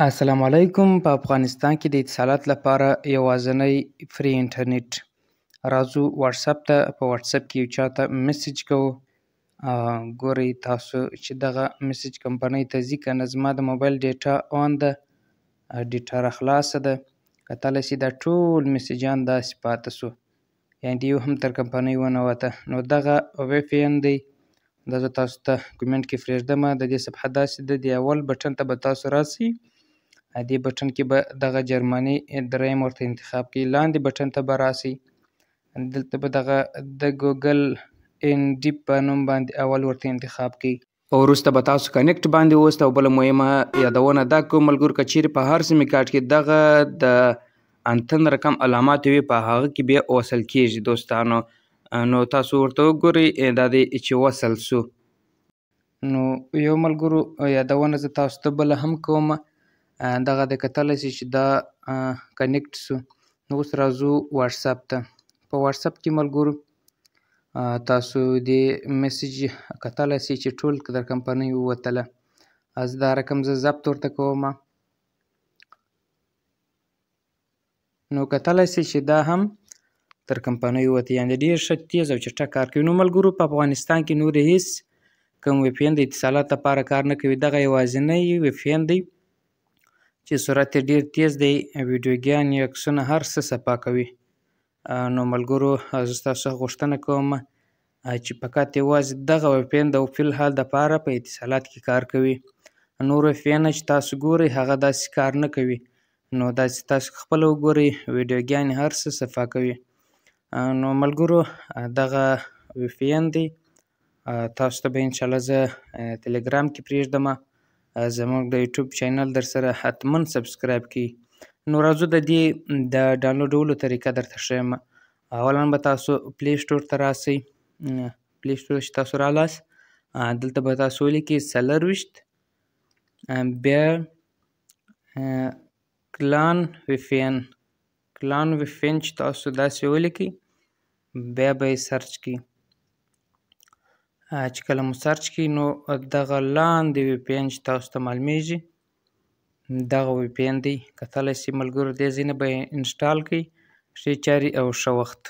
السلام علیکم. په افغانستان کې د اتصالات لپاره یوازینی فری انټرنیټ. راځو واتساپ ته. په واتساپ کې یو چاته میسج کوو. ګورئ تاسو چې دغه میسج کمپنۍ ته ځي که نه. زما د موبایل ډیټا آن ده، ډیټا را خلاصه ده. کتلی شئ دا ټول میسجان داسې پاته سو، یعنې د یو هم تر کمپنۍ ونوته. نو دغه وی پی ان دی. دا زه تاسو ته کومنټ کې پرېږدم. د دې صفحه داسې ده، د اول بټن ته به تاسو راسئ. دې بټن کې به دغه جرمني دریم ورته انتخاب کړئ. لاندې بټن ته به راسئ. دلته به دغه د ګوګل ان ډیپ په نوم باندې اول ورته انتخاب کړئ. وروسته به تاسو کنیکټ باندې اوست. او بله مهمه یادونه دا کوم ملګرو، که چیرې په هر سیم کارت کې دغه د انتن رقم علامات وي، په هغه کې بیا وصل کېږي دوستانو. نو تاسو ورته وګورئ دا دی چې وصل سو. نو یو ملګرو یادونه زه تاسو ته بله هم کوم. دغه د کتلی شئ چې دا کنیکټ سو. نو اوس راځو واتساپ ته. په واتساپ کې ملګرو تاسو د میسج کتلی شئ چې ټول در کمپنۍ ووتله. زه دا رقم زه ضبط ورته کوم. نو کتلی شئ چې دا هم تر کمپنۍ ووته، یعنې ډېر ښه تیز او چټک کار کوي. نو ملګرو په افغانستان کې نور هېڅ کوم وی پی ان د اتصالات لپاره کار نه کوي. دغه یوازینی وی پی ان دی چې سرعت یې ډېر تیز دی. ویډیوګانې، عکسونه، هر څه صفا کوي. نو ملګرو زه ستاسو څخه غوښتنه کوم چې فقط یوازې دغه وی پی ان د فی الحال دپاره په اتصالات کې کار کوي. نور وی پی ان چې تاسو ګورئ هغه داسې کار نه کوي. نو داسې تاسو خپله وګورئ، ویډیوګانې هر څه صفا کوي. نو ملګرو دغه وی پی ان دی. تاسو ته به انشاءالله زه تلګرام کې پرېږدم. زموږ د یوټیوب چینل در سره حتما سبسکرایب کړئ. نو راځو د دې د ډاونلوډولو طریقه درته ښیم. اولا به تاسو پلی سټور ته راسئ. پلی سټور چې تاسو رالاست، دلته به تاسو ولیکئ 40، بیا کلان وی پی ان. کلان وی پی ان چې تاسو داسې ولیکئ، بیا به یې سرچ کړئ. چې کله مو سرچ کړئ نو دغه لاندې وی پی ان چې تاسو ته معلومیږي دغه وی پی ان دی. کتلی شئ ملګرو دې ځای نه به یې انسټال کړئ. ښې چارې او ښه وخت.